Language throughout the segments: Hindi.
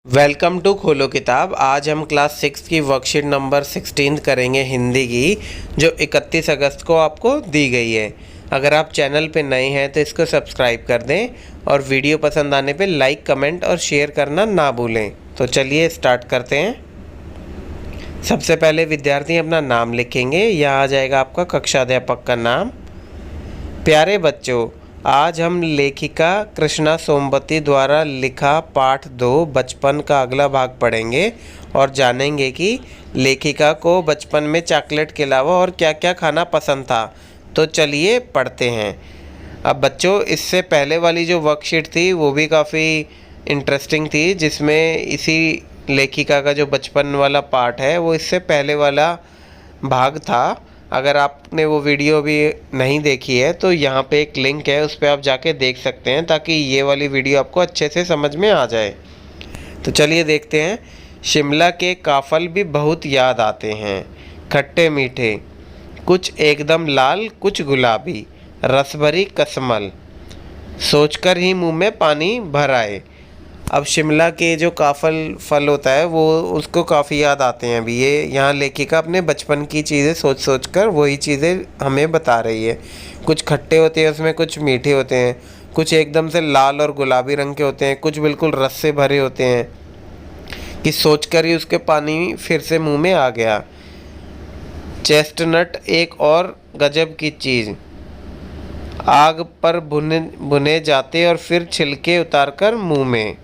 वेलकम टू खोलो किताब। आज हम क्लास 6 की वर्कशीट नंबर 16 करेंगे हिंदी की, जो 31 अगस्त को आपको दी गई है। अगर आप चैनल पे नए हैं तो इसको सब्सक्राइब कर दें और वीडियो पसंद आने पे लाइक, कमेंट और शेयर करना ना भूलें। तो चलिए स्टार्ट करते हैं। सबसे पहले विद्यार्थी अपना नाम लिखेंगे। यहाँ आ जाएगा आपका कक्षाध्यापक का नाम। प्यारे बच्चों, आज हम लेखिका कृष्णा सोमवती द्वारा लिखा पाठ 2 बचपन का अगला भाग पढ़ेंगे और जानेंगे कि लेखिका को बचपन में चॉकलेट के अलावा और क्या क्या खाना पसंद था। तो चलिए पढ़ते हैं। अब बच्चों, इससे पहले वाली जो वर्कशीट थी वो भी काफ़ी इंटरेस्टिंग थी, जिसमें इसी लेखिका का जो बचपन वाला पार्ट है वो इससे पहले वाला भाग था। अगर आपने वो वीडियो भी नहीं देखी है तो यहाँ पे एक लिंक है, उस पर आप जाके देख सकते हैं, ताकि ये वाली वीडियो आपको अच्छे से समझ में आ जाए। तो चलिए देखते हैं। शिमला के काफ़ल भी बहुत याद आते हैं, खट्टे मीठे, कुछ एकदम लाल कुछ गुलाबी, रसभरी कसमल, सोचकर ही मुंह में पानी भर आए। अब शिमला के जो काफ़ल फल होता है वो उसको काफ़ी याद आते हैं। अभी ये यहाँ लेखिका अपने बचपन की चीज़ें सोच सोच कर वही चीज़ें हमें बता रही है। कुछ खट्टे होते हैं उसमें, कुछ मीठे होते हैं, कुछ एकदम से लाल और गुलाबी रंग के होते हैं, कुछ बिल्कुल रस से भरे होते हैं कि सोचकर ही उसके पानी फिर से मुंह में आ गया। चेस्टनट एक और गजब की चीज़, आग पर भुने जाते और फिर छिलके उतारकर मुंह में।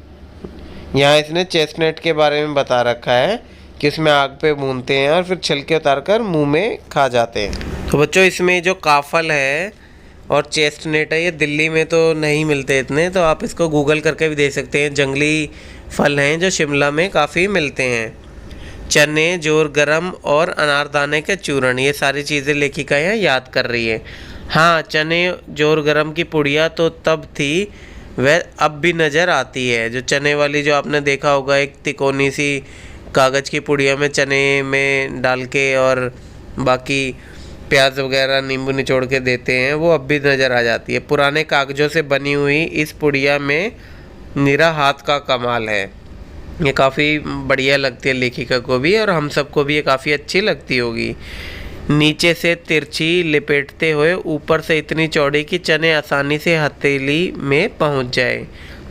यहाँ इसने चेस्टनट के बारे में बता रखा है कि उसमें आग पे भूनते हैं और फिर छिलके उतारकर मुंह में खा जाते हैं। तो बच्चों, इसमें जो काफ़ल है और चेस्टनट है ये दिल्ली में तो नहीं मिलते इतने, तो आप इसको गूगल करके भी देख सकते हैं। जंगली फल हैं जो शिमला में काफ़ी मिलते हैं। चने, जोर गरम और अनारदाने के चूर्ण, ये सारी चीज़ें लेखिका यहाँ याद कर रही है। हाँ, चने जोर गरम की पुड़िया तो तब थी, वह अब भी नज़र आती है। जो चने वाली जो आपने देखा होगा, एक तिकोनी सी कागज़ की पुड़िया में चने में डाल के और बाकी प्याज वगैरह नींबू निचोड़ के देते हैं, वो अब भी नज़र आ जाती है। पुराने कागज़ों से बनी हुई इस पुड़िया में निरा हाथ का कमाल है। ये काफ़ी बढ़िया लगती है लेखिका को भी और हम सबको भी ये काफ़ी अच्छी लगती होगी। नीचे से तिरछी लिपेटते हुए ऊपर से इतनी चौड़ी कि चने आसानी से हथेली में पहुंच जाए।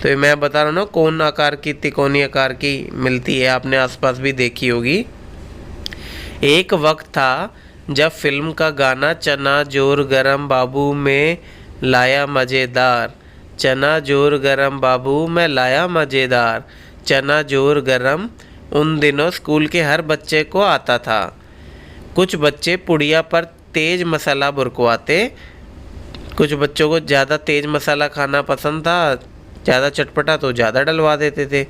तो ये मैं बता रहा हूँ ना, कोन आकार की, तिकोनी आकार की मिलती है, आपने आसपास भी देखी होगी। एक वक्त था जब फिल्म का गाना चना जोर गरम बाबू में लाया मज़ेदार, चना जोर गरम बाबू में लाया मज़ेदार, चना जोर गरम उन दिनों स्कूल के हर बच्चे को आता था। कुछ बच्चे पुड़िया पर तेज़ मसाला बुरकवाते, कुछ बच्चों को ज़्यादा तेज़ मसाला खाना पसंद था, ज़्यादा चटपटा तो ज़्यादा डलवा देते थे,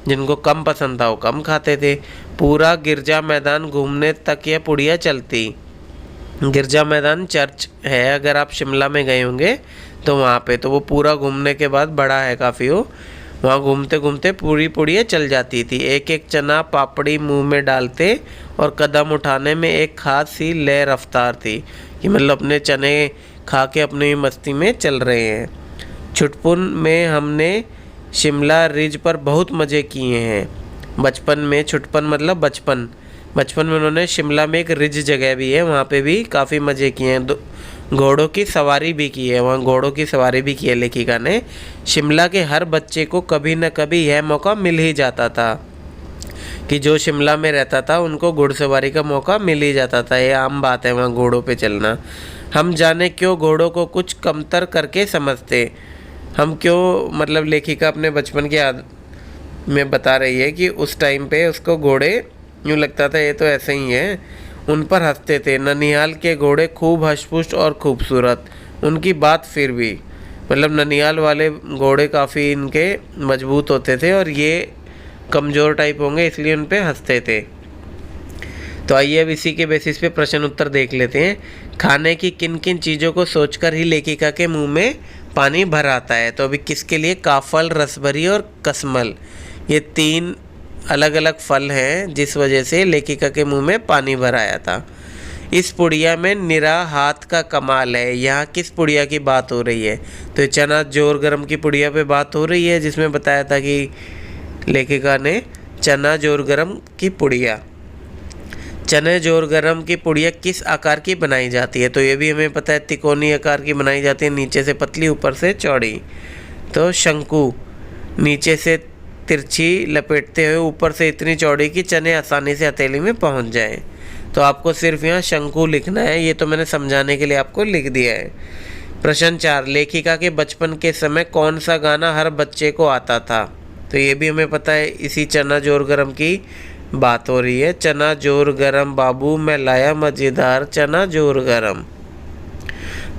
जिनको कम पसंद था वो कम खाते थे। पूरा गिरजा मैदान घूमने तक यह पुड़िया चलती। गिरजा मैदान चर्च है, अगर आप शिमला में गए होंगे तो वहाँ पे, तो वो पूरा घूमने के बाद बड़ा है काफ़ी वो, वहाँ घूमते घूमते पूरी पुड़िया चल जाती थी। एक एक चना पापड़ी मुंह में डालते और कदम उठाने में एक खास सी लय रफ्तार थी कि मतलब अपने चने खा के अपनी मस्ती में चल रहे हैं। छुटपुन में हमने शिमला रिज पर बहुत मज़े किए हैं। बचपन में, छुटपन मतलब बचपन, बचपन में उन्होंने शिमला में एक रिज जगह भी है, वहाँ पे भी काफ़ी मज़े किए हैं। घोड़ों की सवारी भी की है, वहाँ घोड़ों की सवारी भी की है लेखिका ने। शिमला के हर बच्चे को कभी न कभी यह मौका मिल ही जाता था कि जो शिमला में रहता था उनको घुड़सवारी का मौका मिल ही जाता था। ये आम बात है वहाँ घोड़ों पे चलना। हम जाने क्यों घोड़ों को कुछ कमतर करके समझते। हम क्यों, मतलब लेखिका अपने बचपन की याद में बता रही है कि उस टाइम पे उसको घोड़े यूँ लगता था ये तो ऐसे ही है, उन पर हंसते थे। ननिहाल के घोड़े खूब हष्टपुष्ट और खूबसूरत, उनकी बात फिर भी, मतलब ननिहाल वाले घोड़े काफ़ी इनके मजबूत होते थे और ये कमज़ोर टाइप होंगे इसलिए उन पे हंसते थे। तो आइए अब इसी के बेसिस पे प्रश्न उत्तर देख लेते हैं। खाने की किन किन चीज़ों को सोचकर ही लेखिका के मुंह में पानी भर आता है। तो अभी किसके लिए, काफ़ल, रसभरी और कसमल, ये 3 अलग अलग फल हैं जिस वजह से लेखिका के मुंह में पानी भर आया था। इस पुड़िया में निरा हाथ का कमाल है। यहाँ किस पुड़िया की बात हो रही है? तो ये चना जोर गरम की पुड़िया पे बात हो रही है, जिसमें बताया था कि लेखिका ने चना जोर गरम की पुड़िया। चने जोर गरम की पुड़िया किस आकार की बनाई जाती है? तो ये भी हमें पता है, तिकोनी आकार की बनाई जाती है, नीचे से पतली ऊपर से चौड़ी। तो शंकु, नीचे से तिरछी लपेटते हुए ऊपर से इतनी चौड़ी कि चने आसानी से हथेली में पहुंच जाएं। तो आपको सिर्फ यहाँ शंकु लिखना है, ये तो मैंने समझाने के लिए आपको लिख दिया है। प्रश्न 4, लेखिका के बचपन के समय कौन सा गाना हर बच्चे को आता था? तो ये भी हमें पता है, इसी चना जोर गरम की बात हो रही है। चना जोर गरम बाबू मैं लाया मज़ेदार चना जोर गरम।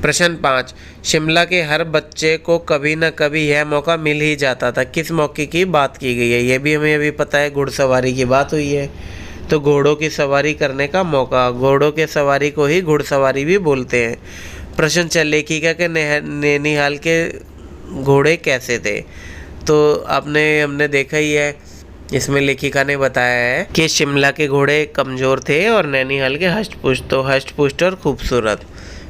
प्रश्न 5, शिमला के हर बच्चे को कभी न कभी यह मौका मिल ही जाता था, किस मौके की बात की गई है? ये भी हमें अभी पता है, घुड़सवारी की बात हुई है। तो घोड़ों की सवारी करने का मौका, घोड़ों के सवारी को ही घुड़सवारी भी बोलते हैं। प्रश्न 6, लेखिका के नैनीहाल के घोड़े कैसे थे? तो हमने देखा ही है, इसमें लेखिका ने बताया है कि शिमला के घोड़े कमज़ोर थे और नैनीहाल के हष्ट-पुष्ट, तो हष्ट-पुष्ट और खूबसूरत।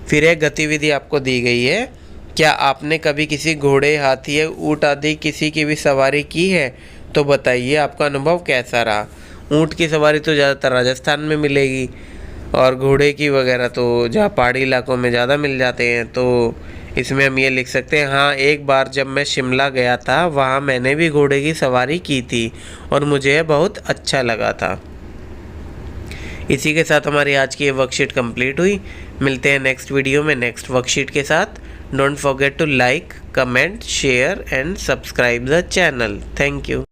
फिर एक गतिविधि आपको दी गई है, क्या आपने कभी किसी घोड़े, हाथी या ऊँट आदि किसी की भी सवारी की है? तो बताइए आपका अनुभव कैसा रहा। ऊँट की सवारी तो ज़्यादातर राजस्थान में मिलेगी और घोड़े की वगैरह तो जहाँ पहाड़ी इलाकों में ज़्यादा मिल जाते हैं। तो इसमें हम ये लिख सकते हैं, हाँ एक बार जब मैं शिमला गया था वहाँ मैंने भी घोड़े की सवारी की थी और मुझे बहुत अच्छा लगा था। इसी के साथ हमारी आज की ये वर्कशीट कंप्लीट हुई। मिलते हैं नेक्स्ट वीडियो में नेक्स्ट वर्कशीट के साथ। Don't forget to like, comment, share and subscribe the channel. Thank you.